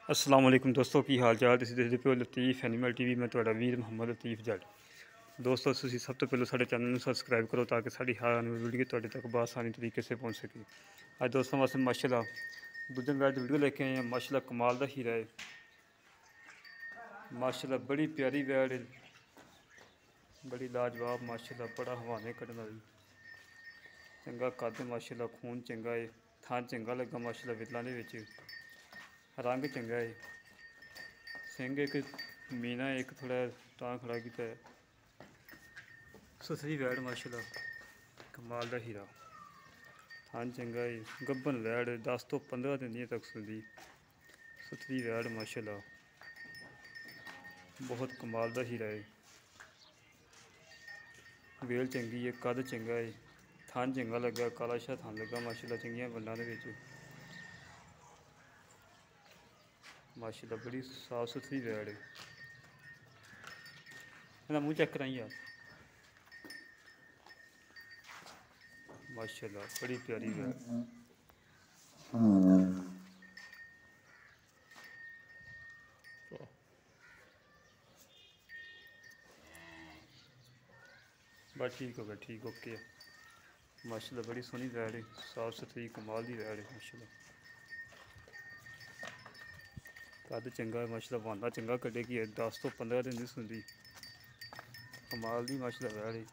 अस्सलाम वालेकुम दोस्तों की हाल चाल तुसीं देखदे पिओ लतीफ़ एनिमल टीवी मैं तुहाडा वीर मोहम्मद लतीफ़ जट दोस्तों तुसीं सब तो पहले साडे चैनल नूं सबसक्राइब करो ताकि साडी हर आने वाली वीडियो तुहाडे तक बआसानी तरीके से पहुंच सके। अज दोस्तों वास्ते माशाल्लाह दूजे बैड की वीडियो लेके आए हैं। माशाल्लाह कमाल दा हीरा है, माशाल्लाह बड़ी प्यारी बैड है, बड़ी लाजवाब माशाल्लाह, बड़ा हवाने कड्ढण वाली, चंगा कद माशाल्लाह, खून चंगा है, थन चंगा लगा माशाल्लाह, विरलां दे विच रंग चंगा है, सिंह एक मीना एक थोड़ा तां खड़ा किया है, सुथरी वैड़ माशाल्लाह कमाल दा हीरा, थान चंगा है, गब्बन वैड़ 10 तो 15 दिन तक सुनदी, सुथरी वैड़ माशाल्लाह बहुत कमाल दा हीरा है, वेल चंगी है, कद चंगा है, थान चंगा लगा, काला शाह थान लगा माशाल्लाह, चंगियां बंडां दे विच माशाल्लाह बड़ी साफ सुथरी वैड़ है। इहदा मूँह चेक कराई यार, माशाल्लाह बड़ी प्यारी वैड़, बस ठीक हो गया, ठीक ओके है माशाल्लाह, बड़ी सोहनी वैड़ है, साफ सुथरी कमाल दी वैड़ है माशाल्लाह, कद चंगा है माशाल्लाह, वांदा चंगा कड्ढेगी, 10 तो 15 दिन दी सुंदी, कमाल दी माशाल्लाह वैड़ है।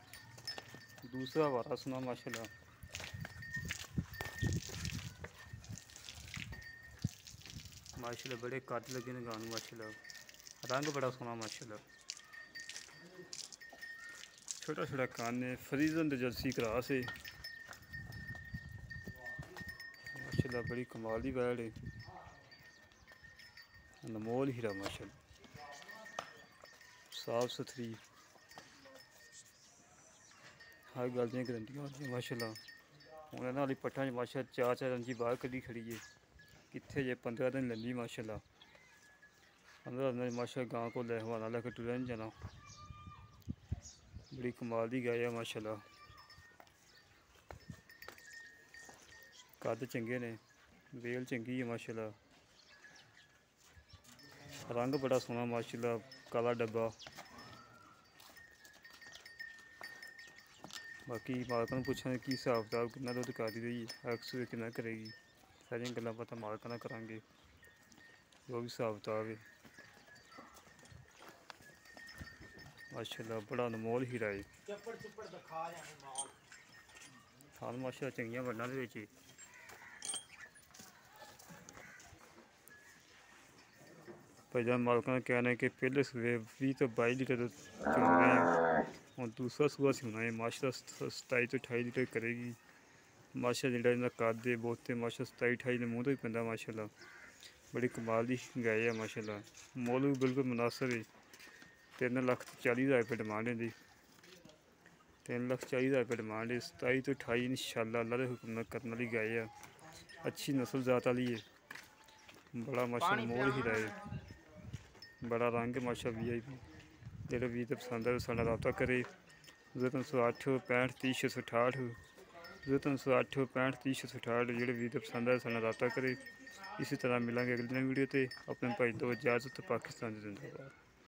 दूसरा वारा सुना माशाल्लाह, माशाल्लाह बड़े कद लगे ने गानू माशाल्लाह, रंग बड़ा सोहना माशाल्लाह, छोटा छोटा कान है, फ्रीजन दे जर्सी क्रॉस है माशाल्लाह, बड़ी कमाल दी वैड़ है, अनमोल हीरा माशाल्लाह, साफ सुथरी हर गल दियां गरंटियां होंदियां माशाल्लाह। हूँ इन्हां दी पट्ठां च माशाल्लाह 4-4 इंची बाहर कड्ढी खड़ी है, कित्थे जे 15 दिन लैंदी माशाल्लाह, 15 दिन माशाल्लाह गां को हवाना लैके टुरया नहीं जाना, बड़ी कमाल दी गाय है माशाल्लाह, कद चंगे ने, वेल चंगी है माशाल्लाह, रंग बड़ा सोहना माशाल्लाह, काला डब्बा, बाकी मालकां नूं पुछांगे की हिसाब किताब कितना दुद्ध कर रही है, एक्स कितना करेगी, सारियां गल्लां बातां मालकां नाल करांगे, जो भी हिसाब किताब है माशाल्लाह, बड़ा अनमोल हीरा है। थान माशाल्लाह चंगियां वड्डां दे विच भाईजान मालकां का कहना है कि पहले सूए 20 तो 22 लीटर दुद्ध चो रहे हैं, और दूसरा सूआ सूना है माशाल्लाह 27 तो 28 लीटर करेगी माशाल्लाह, जिहड़ा इहदा कद है बहुत है माशाल्लाह, 27-28 दे मूँह तो ही पैंदा माशाल्लाह, बड़ी कमाल दी गाय है माशाल्लाह, मुੱਲ भी बिल्कुल मुनासिब है, 3,40,000 रुपये डिमांड है, 3,40,000 रुपये डिमांड है, 27 तो 28 इंशाल्लाह अल्लाह के हुक्म नाल करने वाली गाय है, अच्छी नस्ल जात वाली है, बड़ा माशाल्लाह मोल हीरा है, बड़ा रंग है माशाल्लाह VIP, जेह्ड़ा वीर ते पसंद है साढ़े रब्ता करे, 0308 65 30 668, 0308 65 30 668, जेह्ड़े वीर ते पसंद है साढ़े रब्ता करे। इसी तरह मिलांगे अगली वीडियो ते, अपने भाई दो इजाजत, पाकिस्तान जिंदाबाद।